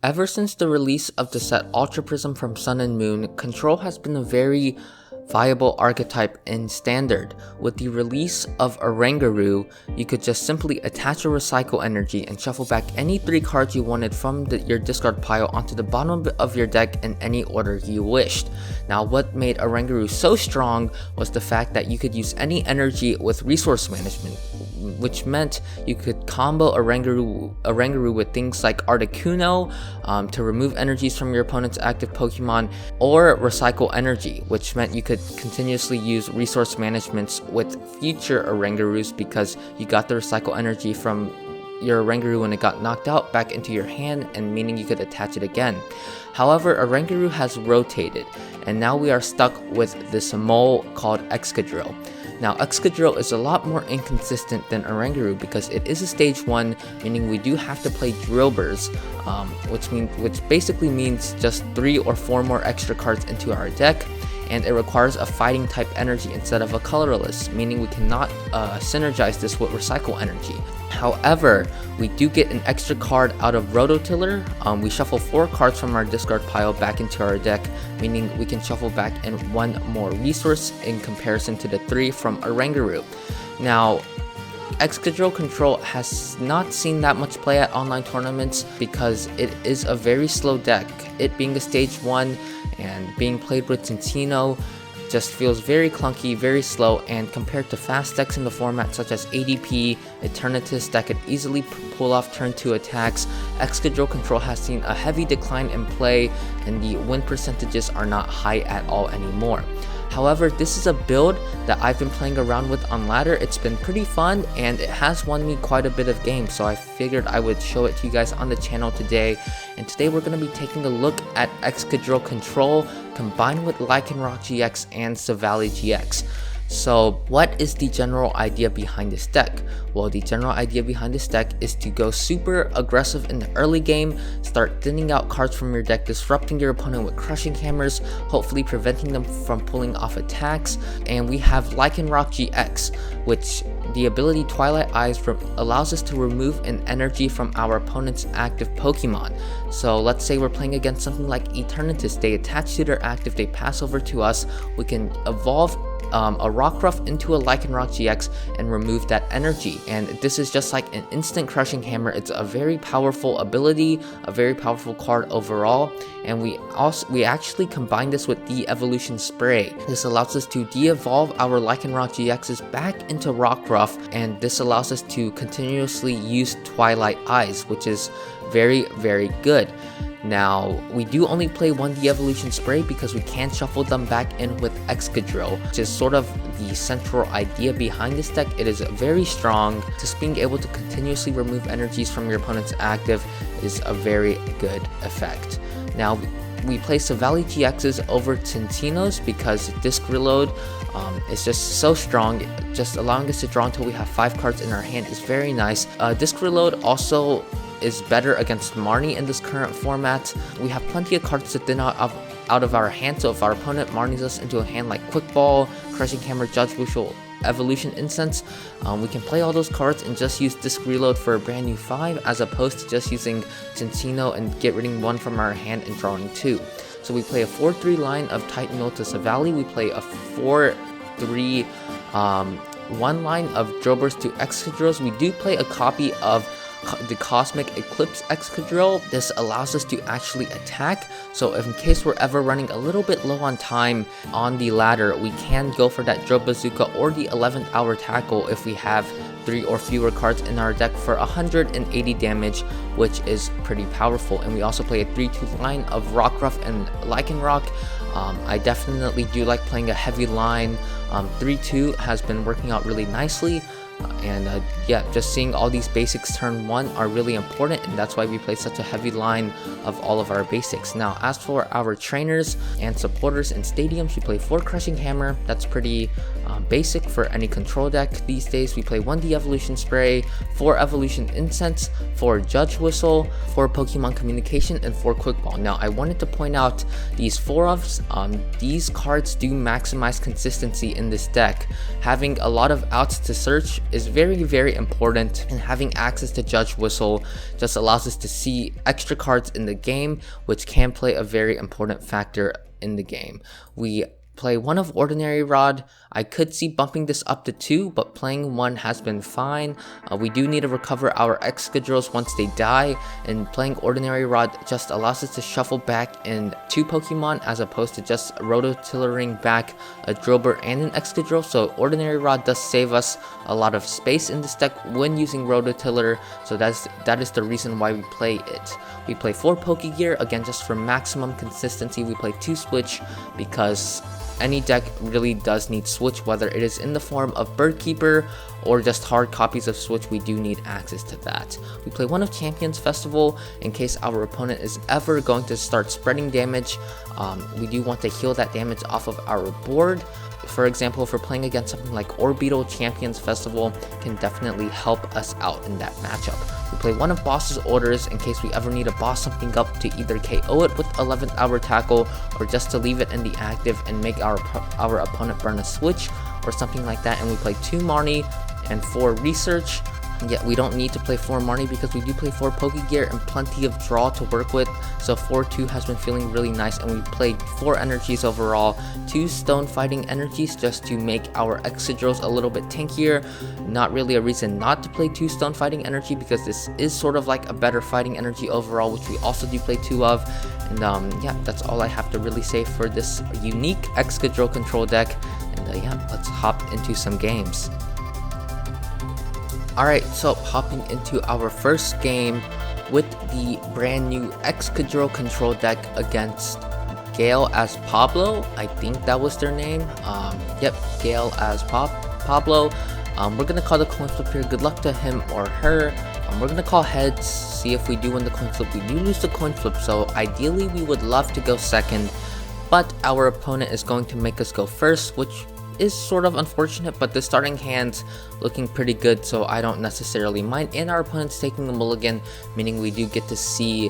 Ever since the release of the set Ultra Prism from Sun and Moon, Control has been a very viable archetype in Standard. With the release of Oranguru, you could just simply attach a Recycle Energy and shuffle back any 3 cards you wanted from your discard pile onto the bottom of your deck in any order you wished. Now, what made Oranguru so strong was the fact that you could use any energy with resource management, which meant you could combo Oranguru with things like Articuno to remove energies from your opponent's active Pokemon, or Recycle Energy, which meant you could continuously use resource managements with future Orangurus because you got the Recycle Energy from your Oranguru when it got knocked out back into your hand, and meaning you could attach it again. However, Oranguru has rotated, and now we are stuck with this mole called Excadrill. Now, Excadrill is a lot more inconsistent than Oranguru because it is a stage 1, meaning we do have to play Drilburs, which basically means just 3 or 4 more extra cards into our deck, and it requires a fighting type energy instead of a colorless, meaning we cannot synergize this with Recycle Energy. However, we do get an extra card out of Rototiller. We shuffle 4 cards from our discard pile back into our deck, meaning we can shuffle back in 1 more resource in comparison to the 3 from Oranguru. Now, Excadrill Control has not seen that much play at online tournaments because it is a very slow deck. It being a stage 1 and being played with Tintino just feels very clunky, very slow, and compared to fast decks in the format such as ADP, Eternatus that could easily pull off turn 2 attacks, Excadrill Control has seen a heavy decline in play and the win percentages are not high at all anymore. However, this is a build that I've been playing around with on ladder. It's been pretty fun and it has won me quite a bit of games, so I figured I would show it to you guys on the channel today. And today we're going to be taking a look at Excadrill Control combined with Lycanroc-GX and Silvally-GX. So what is the general idea behind this deck? Well, the general idea behind this deck is to go super aggressive in the early game, start thinning out cards from your deck, disrupting your opponent with Crushing Hammers, hopefully preventing them from pulling off attacks. And we have Lycanroc-GX, which the ability Twilight Eyes allows us to remove an energy from our opponent's active Pokemon. So let's say we're playing against something like Eternatus, they attach to their active, they pass over to us, we can evolve a Rockruff into a Lycanroc-GX and remove that energy. And this is just like an instant Crushing Hammer. It's a very powerful ability, a very powerful card overall, and we actually combine this with the Devolution Spray. This allows us to de-evolve our Lycanroc-GXs back into Rockruff, and this allows us to continuously use Twilight Eyes, which is very, very good. Now, we do only play 1 Devolution Spray because we can shuffle them back in with Excadrill, which is sort of the central idea behind this deck. It is very strong. Just being able to continuously remove energies from your opponent's active is a very good effect. Now, we play Silvally-GXs over Tintinos because Disc Reload is just so strong. Just allowing us to draw until we have 5 cards in our hand is very nice. Disc Reload also is better against Marnie in this current format. We have plenty of cards to thin out of our hand, so if our opponent Marnies us into a hand like Quick Ball, Crushing Hammer, Judge Whistle, Evolution Incense, we can play all those cards and just use Disc Reload for a brand new 5 as opposed to just using Tintino and get rid of 1 from our hand and drawing 2. So we play a 4-3 line of Titanol to Silvally, we play a 4-3 1 line of Drilburs to Excadrills. We do play a copy of the Cosmic Eclipse Excadrill. This allows us to actually attack, so if in case we're ever running a little bit low on time on the ladder, we can go for that Drill Bazooka or the 11th hour tackle if we have 3 or fewer cards in our deck for 180 damage, which is pretty powerful. And we also play a 3-2 line of Rockruff and Lycanroc. I definitely do like playing a heavy line. 3-2 has been working out really nicely. Yeah, just seeing all these basics turn 1 are really important, and that's why we play such a heavy line of all of our basics. Now, as for our trainers and supporters in stadiums, we play 4 Crushing Hammer. That's pretty basic for any control deck these days. We play 1 Devolution Spray, 4 Evolution Incense, 4 Judge Whistle, 4 Pokemon Communication, and 4 Quick Ball. Now I wanted to point out these 4-ofs, these cards do maximize consistency in this deck. Having a lot of outs to search is very important, and having access to Judge Whistle just allows us to see extra cards in the game, which can play a very important factor in the game. We play 1 of Ordinary Rod. I could see bumping this up to 2, but playing 1 has been fine. We do need to recover our Excadrills once they die, and playing Ordinary Rod just allows us to shuffle back in 2 Pokemon as opposed to just rototillering back a Drilbur and an Excadrill. So Ordinary Rod does save us a lot of space in this deck when using rototiller, so that is the reason why we play it. We play 4 Pokégear, again just for maximum consistency. We play 2 Switch because any deck really does need Switch, whether it is in the form of Birdkeeper or just hard copies of Switch. We do need access to that. We play 1 of Champions Festival in case our opponent is ever going to start spreading damage. We do want to heal that damage off of our board. For example, if we're playing against something like Orbital, Champions Festival can definitely help us out in that matchup. We play 1 of Boss's Orders in case we ever need to boss something up to either KO it with 11th hour tackle or just to leave it in the active and make our opponent burn a switch or something like that. And we play 2 Marnie and 4 Research. Yet we don't need to play 4 Marnie because we do play 4 Pokégear and plenty of draw to work with, so 4-2 has been feeling really nice. And we played 4 energies overall, 2 Stone Fighting energies just to make our Excadrills a little bit tankier. Not really a reason not to play 2 Stone Fighting energy because this is sort of like a better fighting energy overall, which we also do play 2 of. And yeah, that's all I have to really say for this unique Excadrill control deck. And yeah, let's hop into some games. Alright, so hopping into our first game with the brand new Excadrill control deck against Gale as Pablo. I think that was their name. Yep, Gale as Pablo. We're gonna call the coin flip here. Good luck to him or her. We're gonna call heads, see if we do win the coin flip. We do lose the coin flip, so ideally we would love to go second, but our opponent is going to make us go first, which is sort of unfortunate, but the starting hand's looking pretty good, so I don't necessarily mind. And our opponent's taking a mulligan, meaning we do get to see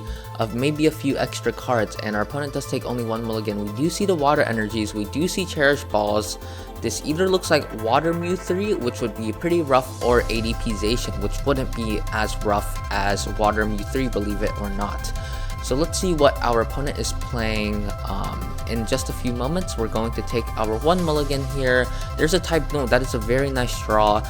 maybe a few extra cards, and our opponent does take only 1 mulligan. We do see the water energies, we do see cherished balls. This either looks like Water Mew 3, which would be pretty rough, or ADP-zation, which wouldn't be as rough as Water Mew 3, believe it or not. So let's see what our opponent is playing. In just a few moments, we're going to take our 1 mulligan here. There's a type no, that is a very nice draw.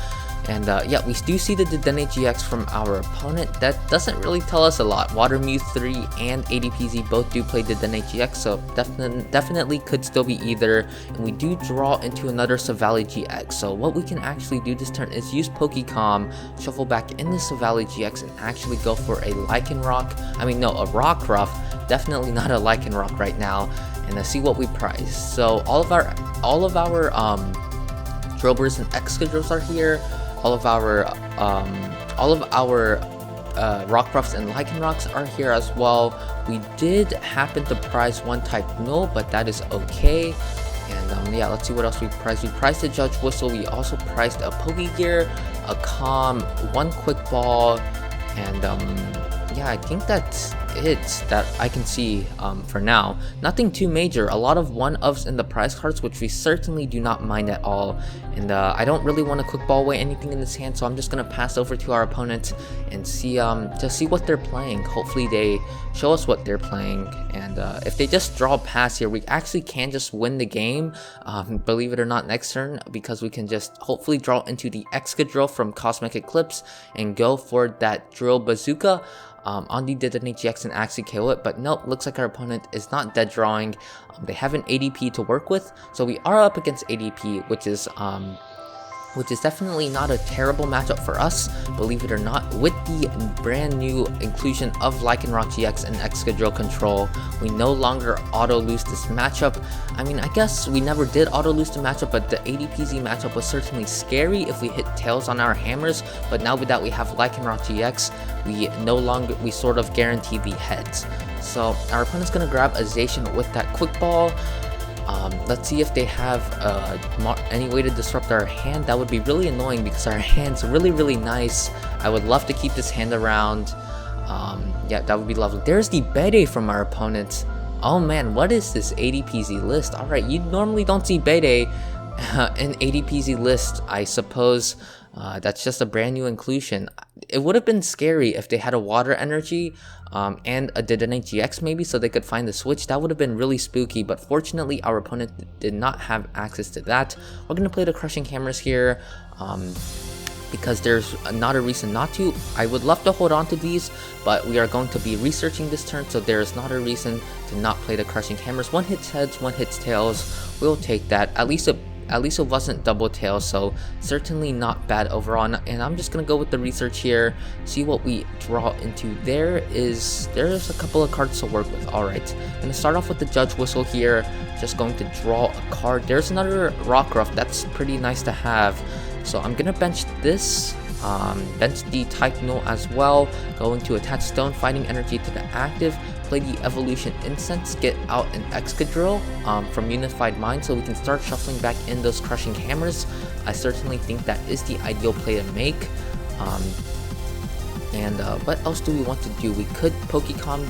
And yeah, we do see the Dedenne-GX from our opponent. That doesn't really tell us a lot. Water Mew 3 and ADPZ both do play Dedenne-GX, so definitely could still be either. And we do draw into another Silvally-GX. So what we can actually do this turn is use Pokécom, shuffle back into Silvally-GX, and actually go for a Lycanroc. I mean, no, a Rockruff. Definitely not a Lycanroc right now. And see what we prize. So all of our Drilburs and Excadrills are here. All of our Rockruffs and Lycanrocs are here as well. We did happen to prize 1 type Null, but that is okay. And yeah, let's see what else we prized. We prized a Judge Whistle. We also prized a Pokégear, a Calm, 1 Quick Ball, and yeah, I think that's it that I can see for now. Nothing too major. A lot of 1-ofs in the prize cards, which we certainly do not mind at all. And I don't really want to quick ball away anything in this hand, so I'm just gonna pass over to our opponent and see to see what they're playing. Hopefully they show us what they're playing, and if they just draw a pass here, we actually can just win the game, believe it or not, next turn, because we can just hopefully draw into the Excadrill from Cosmic Eclipse and go for that Drill Bazooka on the Dedenne-GX and actually KO it. But nope, looks like our opponent is not dead drawing. They have an ADP to work with, so we are up against ADP, which is definitely not a terrible matchup for us, believe it or not. With the brand new inclusion of Lycanroc-GX and Excadrill control, we no longer auto-lose this matchup. I mean, I guess we never did auto-lose the matchup, but the ADPZ matchup was certainly scary if we hit tails on our hammers. But now with that we have Lycanroc-GX, we sort of guarantee the heads. So our opponent's gonna grab a Zation with that Quick Ball. Let's see if they have any way to disrupt our hand. That would be really annoying because our hand's really nice. I would love to keep this hand around. Yeah, that would be lovely. There's the Bede from our opponent. Oh man, what is this ADPZ list? Alright, you normally don't see Bede in ADPZ list, I suppose. That's just a brand new inclusion. It would have been scary if they had a water energy and a Dedenne GX maybe, so they could find the switch. That would have been really spooky, but fortunately our opponent did not have access to that. We're going to play the Crushing Hammers here because there's not a reason not to. I would love to hold on to these, but we are going to be researching this turn, so there's not a reason to not play the Crushing Hammers. One hits heads, one hits tails. We'll take that. At least it wasn't double tail, so certainly not bad overall. And I'm just gonna go with the research here, see what we draw into. There's a couple of cards to work with. Alright, gonna start off with the Judge Whistle here, just going to draw a card. There's another Rockruff, that's pretty nice to have. So I'm gonna bench this, bench the Type Null as well, going to attach Stone Fighting Energy to the active, play the Evolution Incense, get out an Excadrill from Unified Mind so we can start shuffling back in those Crushing Hammers. I certainly think that is the ideal play to make. What else do we want to do? We could Pokémon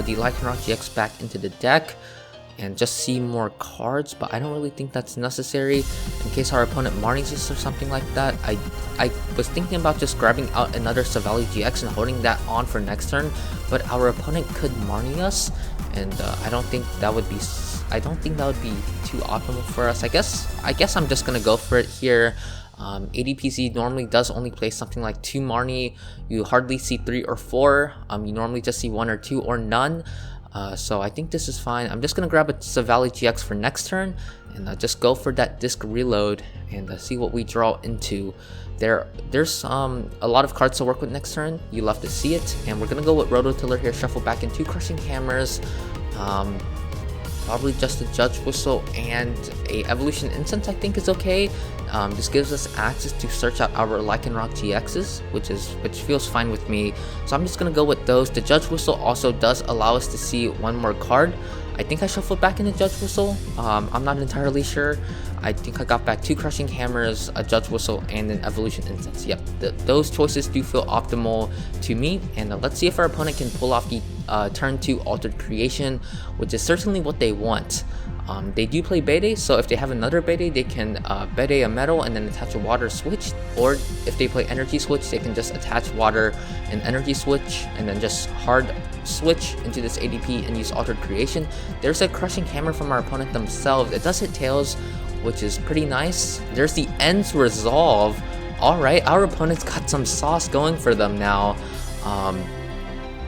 the Lycanroc-GX back into the deck and just see more cards, but I don't really think that's necessary in case our opponent Marnies us or something like that. I was thinking about just grabbing out another Silvally-GX and holding that on for next turn, but our opponent could Marnie us, and I don't think that would be too optimal for us. I guess I'm just gonna go for it here. ADPZ normally does only play something like 2 Marnie. You hardly see 3 or 4. You normally just see 1 or 2 or none. So I think this is fine. I'm just gonna grab a Silvally-GX for next turn and just go for that disc reload and see what we draw into. There's a lot of cards to work with next turn. You love to see it, and we're gonna go with Rototiller here. Shuffle back in 2 Crushing Hammers. Probably just a Judge Whistle and a Evolution Incense I think is okay. This gives us access to search out our Lycanroc-GXs, which feels fine with me. So I'm just gonna go with those. The Judge Whistle also does allow us to see one more card. I think I shuffled back in the Judge Whistle. I'm not entirely sure. I think I got back 2 Crushing Hammers, a Judge Whistle, and an Evolution Incense. Yep, those choices do feel optimal to me. And let's see if our opponent can pull off the turn 2 Altered Creation, which is certainly what they want. They do play Bede, so if they have another Bede, they can Bede a metal and then attach a water switch, or if they play energy switch, they can just attach water and energy switch and then just hard switch into this ADP and use Altered Creation. There's a Crushing Hammer from our opponent themselves. It does hit tails, which is pretty nice. There's the Ends Resolve. Alright, our opponent's got some sauce going for them now.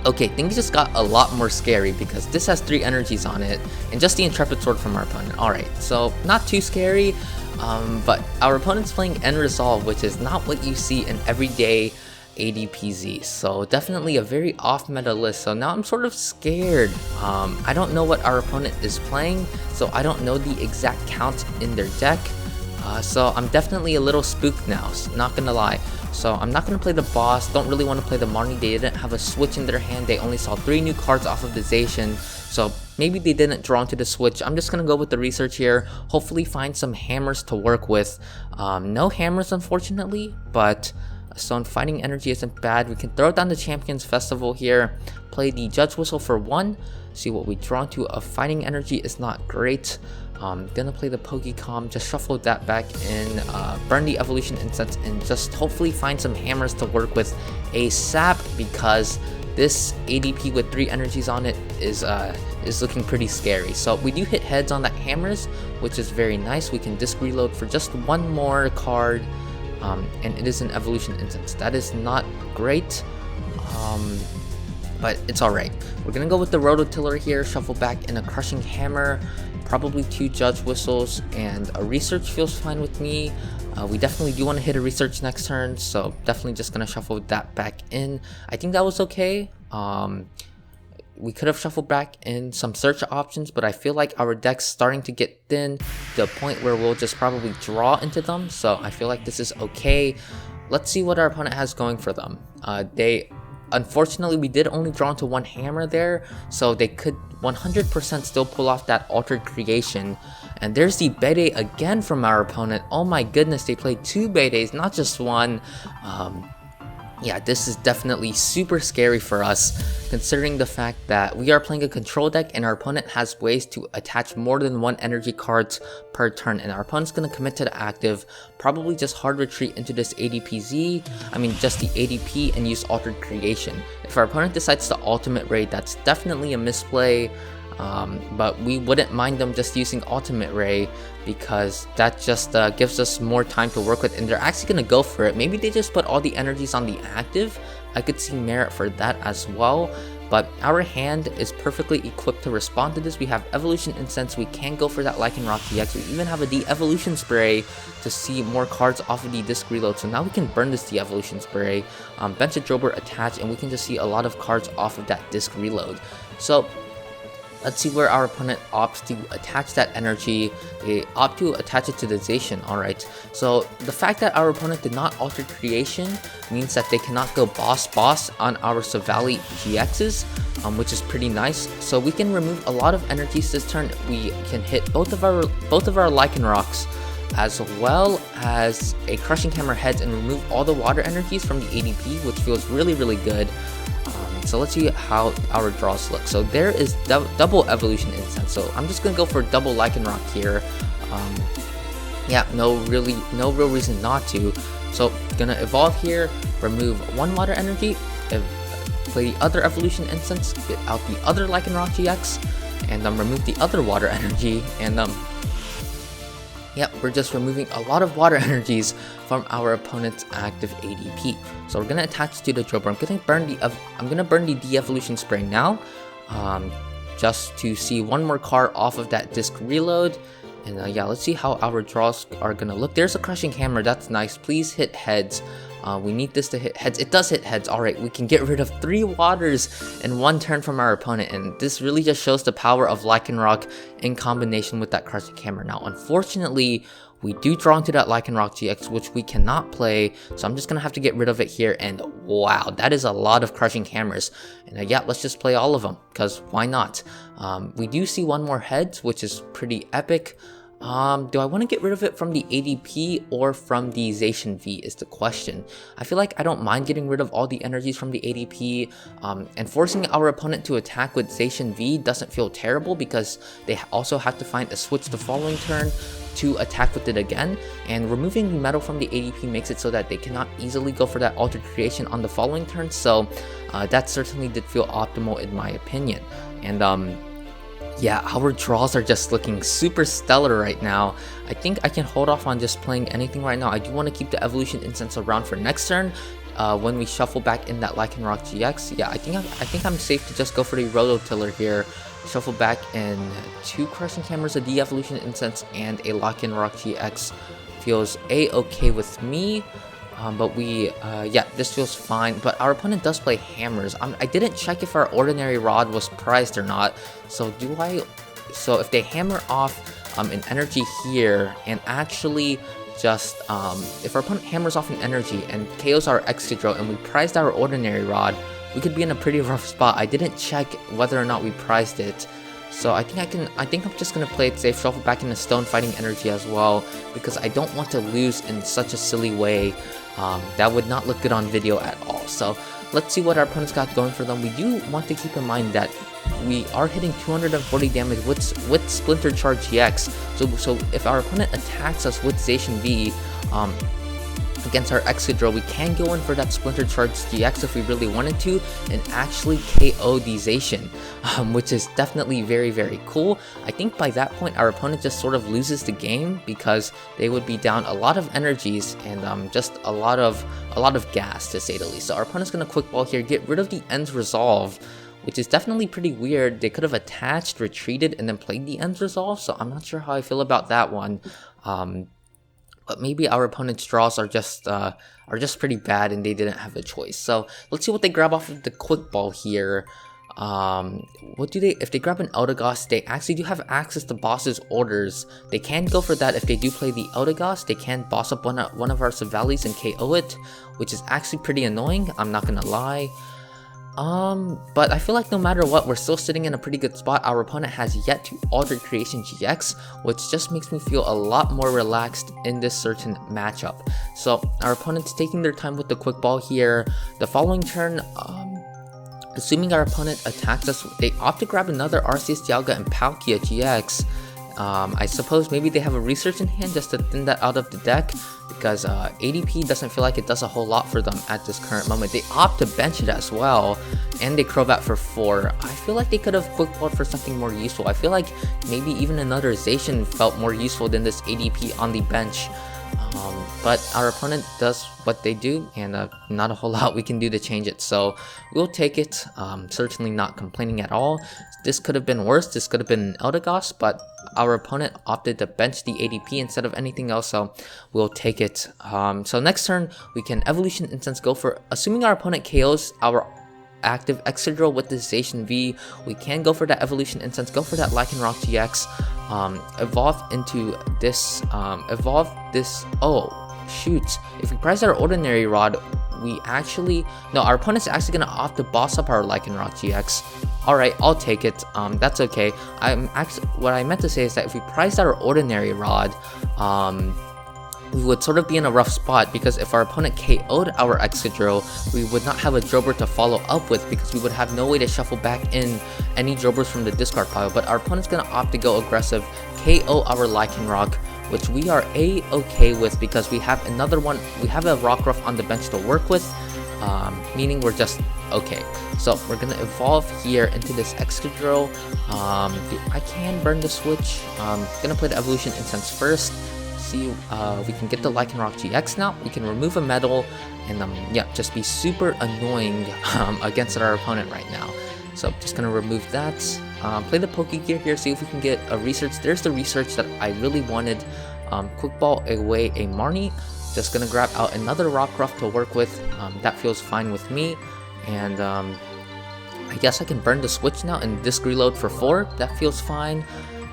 Okay, things just got a lot more scary because this has 3 energies on it and just the Intrepid Sword from our opponent. Alright, so not too scary, but our opponent's playing End Resolve, which is not what you see in everyday ADPZ, so definitely a very off-meta list. So now I'm sort of scared. I don't know what our opponent is playing, so I don't know the exact count in their deck. So I'm definitely a little spooked now, not gonna lie. So I'm not gonna play the boss, don't really want to play the Marnie. They didn't have a switch in their hand, they only saw 3 new cards off of the Zacian, so maybe they didn't draw into the switch. I'm just gonna go with the research here, hopefully find some hammers to work with. No hammers unfortunately, but Stone Fighting Energy isn't bad. We can throw down the Champions Festival here, play the Judge Whistle for 1, see what we draw into. A Fighting Energy is not great. Gonna play the Pokémon, just shuffle that back in, burn the Evolution Incense, and just hopefully find some hammers to work with ASAP, because this ADP with 3 energies on it is looking pretty scary. So we do hit heads on that hammers, which is very nice. We can disc reload for just 1 more card, and it is an Evolution Incense. That is not great, but it's alright. We're gonna go with the Rototiller here, shuffle back in a Crushing Hammer, probably 2 Judge Whistles, and a Research feels fine with me. We definitely do want to hit a Research next turn, so definitely just gonna shuffle that back in. I think that was okay. We could have shuffled back in some search options, but I feel like our deck's starting to get thin to the point where we'll just probably draw into them, so I feel like this is okay. Let's see what our opponent has going for them. They unfortunately, we did only draw into one hammer there, so they could 100% still pull off that altered creation. And there's the Bede again from our opponent. Oh my goodness, they played 2 Bedes, not just one. Yeah, this is definitely super scary for us, considering the fact that we are playing a control deck and our opponent has ways to attach more than 1 energy cards per turn, and our opponent's going to commit to the active, probably just hard retreat into this ADPZ, just the ADP, and use Altered Creation. If our opponent decides to Ultimate Ray, that's definitely a misplay. But we wouldn't mind them just using Ultimate Ray, because that just gives us more time to work with, and they're actually going to go for it. Maybe they just put all the energies on the active. I could see merit for that as well, but our hand is perfectly equipped to respond to this. We have Evolution Incense, we can go for that Lycanroc-GX, we even have a Devolution Spray to see more cards off of the disc reload, so now we can burn this Devolution Spray, bench a Drilbur attach, and we can just see a lot of cards off of that disc reload. So let's see where our opponent opts to attach that energy. They opt to attach it to the Zacian. Alright, so the fact that our opponent did not alter creation means that they cannot go boss on our Silvally-GXs, which is pretty nice. So we can remove a lot of energies this turn. We can hit both of our Lycanrocs, as well as a Crushing Hammer heads, and remove all the water energies from the ADP, which feels really good. So let's see how our draws look. So there is double Evolution Incense, so I'm just gonna go for double Lycanroc here. Yeah, no real reason not to. So gonna evolve here, remove 1 water energy, play the other Evolution Incense, get out the other Lycanroc-GX, and remove the other water energy, and yep, we're just removing a lot of water energies from our opponent's active ADP. So we're gonna attach to the Drilbur. I'm gonna burn the De-Evolution Spray now, just to see 1 more card off of that disc reload. And yeah, let's see how our draws are gonna look. There's a Crushing Hammer, that's nice. Please hit heads. We need this to hit heads. It does hit heads. Alright, we can get rid of 3 waters in 1 turn from our opponent, and this really just shows the power of Lycanroc in combination with that Crushing Hammer. Now, unfortunately, we do draw into that Lycanroc-GX, which we cannot play, so I'm just gonna have to get rid of it here, and wow, that is a lot of Crushing Hammers. And yeah, let's just play all of them, because why not? We do see 1 more heads, which is pretty epic. Do I want to get rid of it from the ADP or from the Zacian V is the question. I feel like I don't mind getting rid of all the energies from the ADP, and forcing our opponent to attack with Zacian V doesn't feel terrible, because they also have to find a switch the following turn to attack with it again, and removing metal from the ADP makes it so that they cannot easily go for that altered creation on the following turn, so that certainly did feel optimal in my opinion. And yeah, our draws are just looking super stellar right now. I think I can hold off on just playing anything right now. I do want to keep the Evolution Incense around for next turn, when we shuffle back in that Lycanroc-GX. Yeah, I think I'm safe to just go for the Rototiller here. Shuffle back in 2 Crushing Hammers, a De-Evolution Incense, and a Lycanroc-GX. Feels a-okay with me. But yeah, this feels fine. But our opponent does play hammers. I didn't check if our Ordinary Rod was prized or not. So if they hammer off an energy here, and actually just if our opponent hammers off an energy and KOs our Excadrill, and we prized our Ordinary Rod, we could be in a pretty rough spot. I didn't check whether or not we prized it. So I think I'm just gonna play it safe, shuffle back into Stone Fighting Energy as well, because I don't want to lose in such a silly way. That would not look good on video at all. So let's see what our opponent's got going for them. We do want to keep in mind that we are hitting 240 damage with Splinter Charge GX. So if our opponent attacks us with Zacian V against our Excadrill, we can go in for that Splinter Charge GX if we really wanted to, and actually KO the Zacian, which is definitely very cool. I think by that point our opponent just sort of loses the game, because they would be down a lot of energies and just a lot of gas, to say the least. So our opponent's gonna quick ball here, get rid of the End's Resolve, which is definitely pretty weird. They could have attached, retreated, and then played the End's Resolve, so I'm not sure how I feel about that one. But maybe our opponent's draws are just pretty bad and they didn't have a choice. So let's see what they grab off of the quick ball here. What do they? If they grab an Eldegoss, they actually do have access to boss's orders. They can go for that. If they do play the Eldegoss, they can boss up one of our Silvallies and KO it, which is actually pretty annoying, I'm not gonna lie. But I feel like no matter what, we're still sitting in a pretty good spot. Our opponent has yet to alter Creation GX, which just makes me feel a lot more relaxed in this certain matchup. So our opponent's taking their time with the quick ball here. The following turn, assuming our opponent attacks us, they opt to grab another Arceus Dialga and Palkia GX. I suppose maybe they have a research in hand just to thin that out of the deck, because ADP doesn't feel like it does a whole lot for them at this current moment. They opt to bench it as well, and they Crobat for 4. I feel like they could have quick balled for something more useful. I feel like maybe even another Zacian felt more useful than this ADP on the bench. But our opponent does what they do, and not a whole lot we can do to change it, so we'll take it. Certainly not complaining at all. This could have been worse. This could have been Eldegoss, but our opponent opted to bench the ADP instead of anything else, so we'll take it. So next turn, we can Evolution Incense go for, assuming our opponent KOs our active Excadrill with this Zacian V, we can go for that Evolution Incense, go for that Lycanroc-GX, evolve into this, oh shoot, if we prize our Ordinary Rod, our opponent's actually gonna opt to boss up our Lycanroc-GX. Alright, I'll take it, that's okay. What I meant to say is that if we prized our Ordinary Rod, we would sort of be in a rough spot, because if our opponent KO'd our Excadrill, we would not have a Drilbur to follow up with, because we would have no way to shuffle back in any Drilburs from the discard pile. But our opponent's gonna opt to go aggressive, KO our Lycanroc, which we are a-okay with, because we have another one, we have a Rockruff on the bench to work with, meaning we're just okay. So we're gonna evolve here into this Excadrill. I can burn the switch. Gonna play the Evolution Incense first. See, we can get the Lycanroc-GX now. We can remove a metal, and yeah, just be super annoying against our opponent right now. So just gonna remove that. Play the Pokégear here, see if we can get a research. There's the research that I really wanted. Quick ball away a Marnie. Just gonna grab out another Rockruff to work with. That feels fine with me. And I guess I can burn the switch now and disc reload for 4. That feels fine.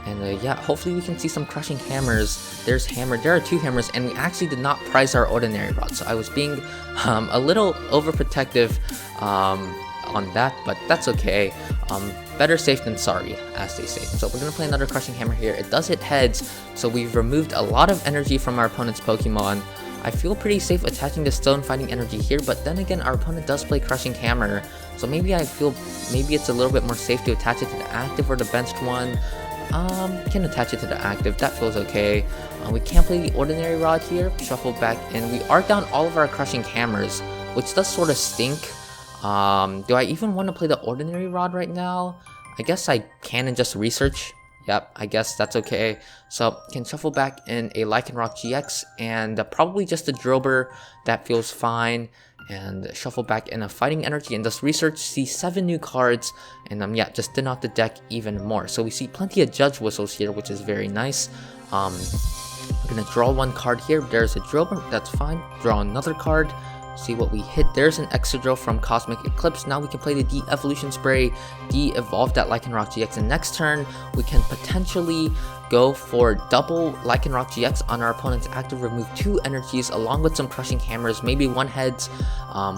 And yeah, hopefully we can see some Crushing Hammers. There are 2 hammers, and we actually did not prize our Ordinary Rod, so I was being a little overprotective on that, but that's okay. Better safe than sorry, as they say. So we're gonna play another Crushing Hammer here. It does hit heads, so we've removed a lot of energy from our opponent's Pokemon. I feel pretty safe attaching the Stone Fighting energy here, but then again, our opponent does play Crushing Hammer, so maybe it's a little bit more safe to attach it to the active or the benched one. Can attach it to the active, that feels okay. We can't play the Ordinary Rod here, shuffle back, and we are down all of our Crushing Hammers, which does sort of stink. Do I even want to play the Ordinary Rod right now? I guess I can and just research. Yep, I guess that's okay. So, can shuffle back in a Lycanroc-GX, and probably just a Drilbur, that feels fine. And shuffle back in a Fighting Energy, and thus research, see 7 new cards, and yeah, just thin out the deck even more. So we see plenty of Judge Whistles here, which is very nice. We're gonna draw 1 card here. There's a Drilbur, that's fine. Draw another card. See what we hit. There's an Excadrill from Cosmic Eclipse. Now we can play the Devolution Spray, de-evolve that Lycanroc-GX, and next turn we can potentially go for double Lycanroc-GX on our opponent's active, remove 2 energies along with some Crushing Hammers, maybe 1 heads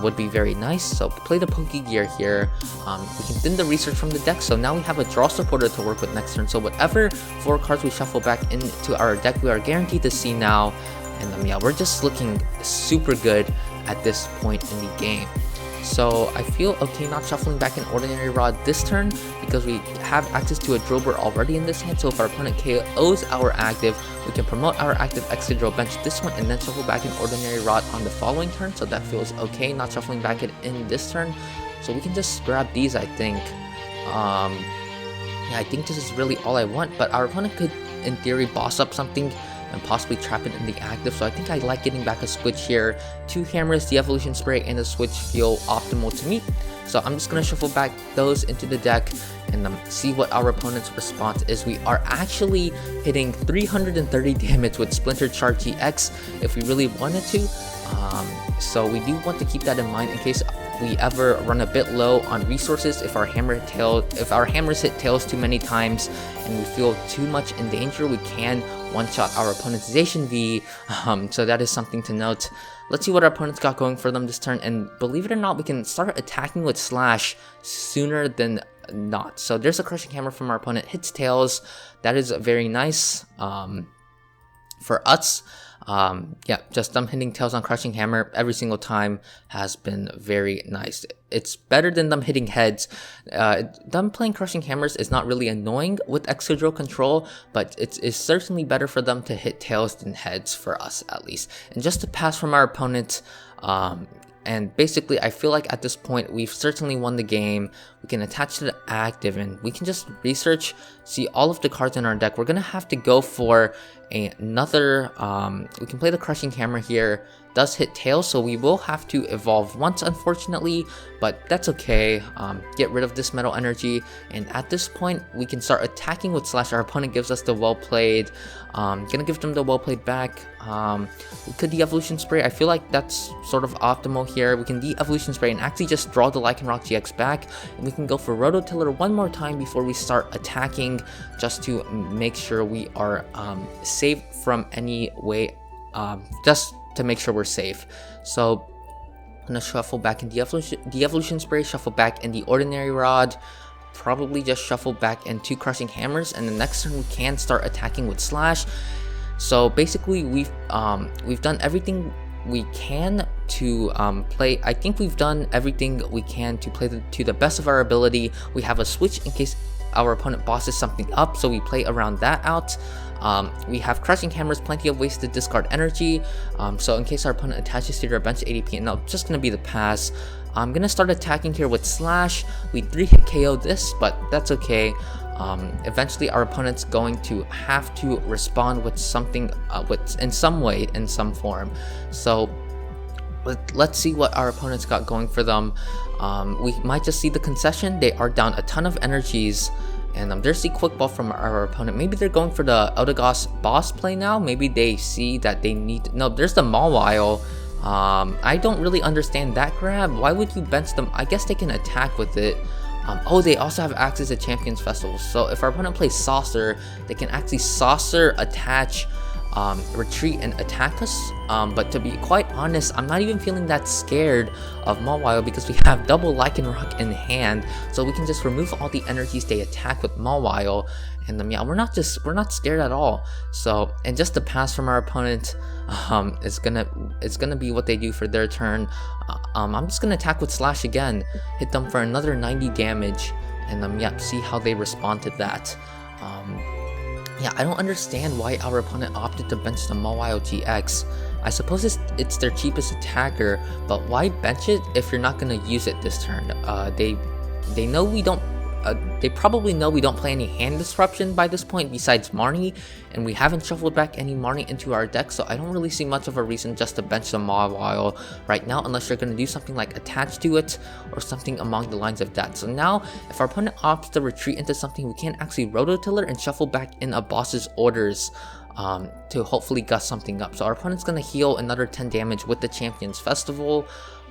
would be very nice. So play the Pokégear here. We can thin the research from the deck, so now we have a draw supporter to work with next turn. So whatever 4 cards we shuffle back into our deck, we are guaranteed to see now. And yeah, we're just looking super good at this point in the game. So I feel okay not shuffling back an Ordinary Rod this turn, because we have access to a Drilbur already in this hand. So if our opponent KOs our active, we can promote our active Excadrill, bench this one, and then shuffle back an Ordinary Rod on the following turn. So that feels okay not shuffling back it in this turn. So we can just grab these, I think. Yeah, I think this is really all I want, but our opponent could, in theory, boss up something and possibly trap it in the active, so I think I like getting back a switch here. 2 hammers, the Evolution Spray, and the switch feel optimal to me. So I'm just going to shuffle back those into the deck and see what our opponent's response is. We are actually hitting 330 damage with Splinter Charge GX if we really wanted to. So we do want to keep that in mind in case we ever run a bit low on resources. If our hammers hit tails too many times and we feel too much in danger, we can one-shot our opponent's Zacian V, so that is something to note. Let's see what our opponent's got going for them this turn, and believe it or not, we can start attacking with Slash sooner than not. So there's a Crushing Hammer from our opponent, hits Tails. That is very nice for us. Yeah, just them hitting Tails on Crushing Hammer every single time has been very nice. It's better than them hitting heads. Them playing Crushing Hammers is not really annoying with Excadrill control, but it's certainly better for them to hit Tails than heads, for us at least. And just to pass from our opponent, and basically, I feel like at this point, we've certainly won the game. We can attach to the active, and we can just research, see all of the cards in our deck. We're going to have to go for another, we can play the Crushing Hammer here. Does hit Tails, so we will have to evolve once, unfortunately, but that's okay. Get rid of this Metal Energy, and at this point, we can start attacking with Slash. Our opponent gives us the Well Played. Gonna give them the Well Played back. We could de-Evolution Spray. I feel like that's sort of optimal here. We can de-Evolution Spray and actually just draw the Lycanroc-GX back, and we can go for Rototiller one more time before we start attacking, just to make sure we are safe from any way, just to make sure we're safe. So I'm gonna shuffle back in the Evolution Spray, shuffle back in the Ordinary Rod, probably just shuffle back into Crushing Hammers, and the next turn we can start attacking with Slash. So basically we've done everything we can to play. I think we've done everything we can to play to the best of our ability. We have a switch in case our opponent bosses something up, so we play around that out. We have Crushing Hammers, plenty of ways to discard energy, so in case our opponent attaches to their bench ADP, and that's just going to be the pass. I'm going to start attacking here with Slash. We 3-hit KO this, but that's okay. Eventually our opponent's going to have to respond with something, in some way, in some form. So let's see what our opponent's got going for them. We might just see the concession. They are down a ton of energies, and there's the Quick Ball from our opponent. Maybe they're going for the Eldegoss boss play now. Maybe they see that they need... No, there's the Mawile. I don't really understand that grab. Why would you bench them? I guess they can attack with it. Oh, they also have access to Champions Festival. So if our opponent plays Saucer, they can actually Saucer, attach, retreat, and attack us. But to be quite honest, I'm not even feeling that scared of Mawile because we have double Lycanroc in hand, so we can just remove all the energies they attack with Mawile, and yeah, we're not scared at all. So, and just the pass from our opponent, it's gonna be what they do for their turn. I'm just gonna attack with Slash again, hit them for another 90 damage, and yeah, see how they respond to that. Yeah, I don't understand why our opponent opted to bench the Mawile GX. I suppose it's their cheapest attacker, but why bench it if you're not gonna use it this turn? They know we don't. They probably know we don't play any hand disruption by this point besides Marnie, and we haven't shuffled back any Marnie into our deck, so I don't really see much of a reason just to bench the Mawile right now, unless you're going to do something like attach to it or something along the lines of that. So now, if our opponent opts to retreat into something, we can actually Rototiller and shuffle back in a boss's orders to hopefully gust something up. So our opponent's going to heal another 10 damage with the Champions Festival.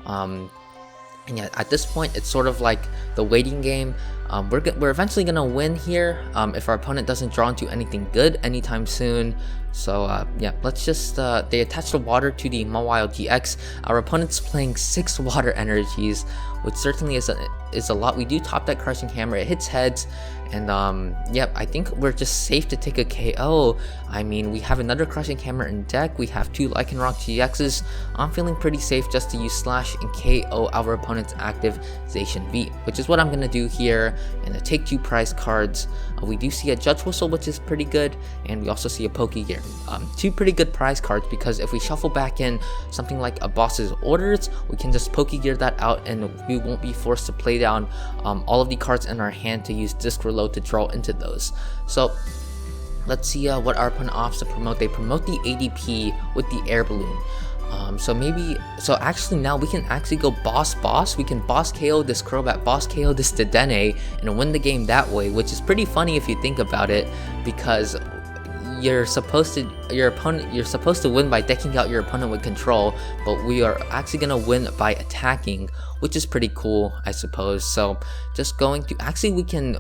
And yeah, at this point, it's sort of like the waiting game. We're eventually gonna win here if our opponent doesn't draw into anything good anytime soon. So yeah, let's just they attach the water to the Mawile GX. Our opponent's playing 6 water energies, which certainly is a lot. We do top that Crushing Hammer. It hits heads, and yep, I think we're just safe to take a KO. I mean, we have another Crushing Hammer in deck. We have 2 Lycanroc-GXs. I'm feeling pretty safe just to use Slash and KO our opponent's active Zacian V, which is what I'm gonna do here. And I take 2 prize cards. We do see a Judge Whistle, which is pretty good, and we also see a Pokégear. 2 pretty good prize cards, because if we shuffle back in something like a boss's orders, we can just Pokégear that out, and we won't be forced to play down all of the cards in our hand to use Disc Reload to draw into those. So let's see what our opponent opts to promote. They promote the ADP with the Air Balloon. So actually now we can actually go boss. We can boss KO this Crobat, boss KO this Dedenne, and win the game that way, which is pretty funny if you think about it, because you're supposed to win by decking out your opponent with control, but we are actually gonna win by attacking, which is pretty cool, I suppose. So just going to actually we can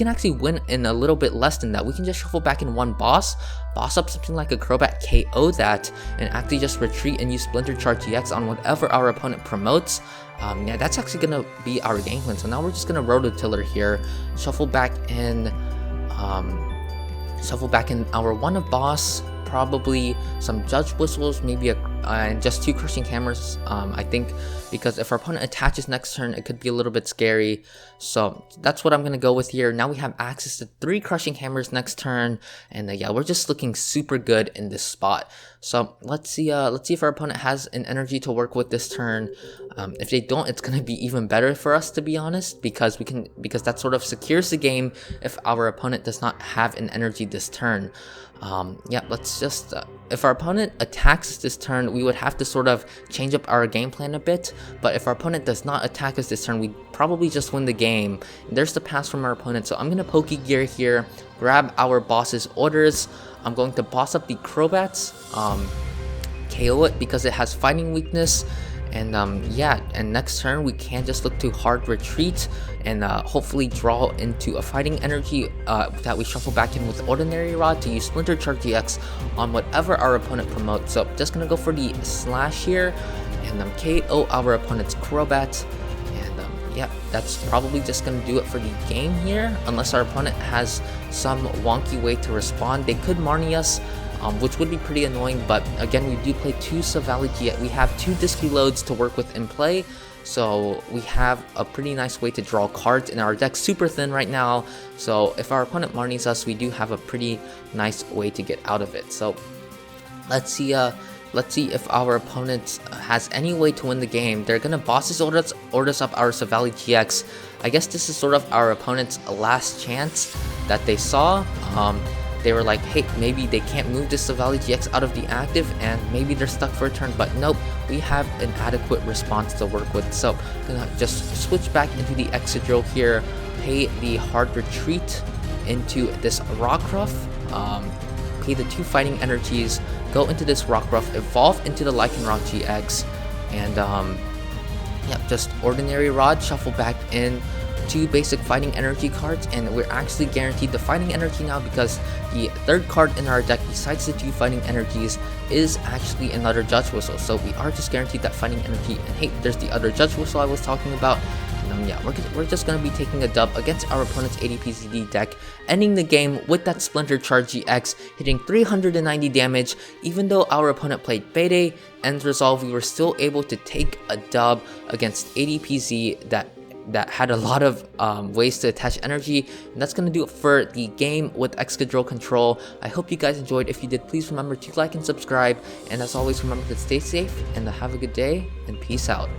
actually win in a little bit less than that. We can just shuffle back in one boss up something like a Crobat, KO that, and actually just retreat and use Splinter Charge GX on whatever our opponent promotes. Yeah, that's actually gonna be our game plan. So now we're just gonna Rototiller here, shuffle back in our one of boss, probably some Judge Whistles, maybe and just 2 Crushing Hammers, I think, because if our opponent attaches next turn, it could be a little bit scary. So that's what I'm gonna go with here. Now we have access to 3 Crushing Hammers next turn, and yeah, we're just looking super good in this spot. So let's see if our opponent has an energy to work with this turn. If they don't, it's gonna be even better for us, to be honest, because that sort of secures the game if our opponent does not have an energy this turn. Yeah, let's just if our opponent attacks this turn, we would have to sort of change up our game plan a bit, but if our opponent does not attack us this turn, we probably just win the game. There's the pass from our opponent, so I'm gonna Pokégear here, grab our boss's orders. I'm going to boss up the Crobats, KO it because it has fighting weakness, and yeah, and next turn we can just look to hard retreat and hopefully draw into a fighting energy that we shuffle back in with Ordinary Rod to use Splinter Charge GX on whatever our opponent promotes. So just gonna go for the slash here and KO our opponent's Crobat. Yeah, that's probably just going to do it for the game here, unless our opponent has some wonky way to respond. They could Marnie us, which would be pretty annoying, but again, we do play 2 Silvally-GX. We have 2 Disky Loads to work with in play, so we have a pretty nice way to draw cards in our deck. Super thin right now, so if our opponent Marnies us, we do have a pretty nice way to get out of it. So let's see if our opponent has any way to win the game. They're gonna bosses orders up our Silvally-GX. I guess this is sort of our opponent's last chance that they saw. They were like, hey, maybe they can't move this Silvally-GX out of the active and maybe they're stuck for a turn, but nope, we have an adequate response to work with. So gonna just switch back into the Excadrill here, pay the hard retreat into this Rockruff, pay the 2 fighting energies, go into this Rockruff, evolve into the Lycanroc-GX, and yeah, just Ordinary Rod, shuffle back in 2 basic fighting energy cards, and we're actually guaranteed the fighting energy now because the 3rd card in our deck besides the 2 fighting energies is actually another Judge Whistle. So we are just guaranteed that fighting energy, and hey, there's the other Judge Whistle I was talking about. And yeah, we're just going to be taking a dub against our opponent's ADPCD deck, ending the game with that Splinter Charge GX, hitting 390 damage. Even though our opponent played Bede and Resolve, we were still able to take a dub against ADPZ that had a lot of ways to attach energy. And that's going to do it for the game with Excadrill control. I hope you guys enjoyed. If you did, please remember to like and subscribe. And as always, remember to stay safe and have a good day, and peace out.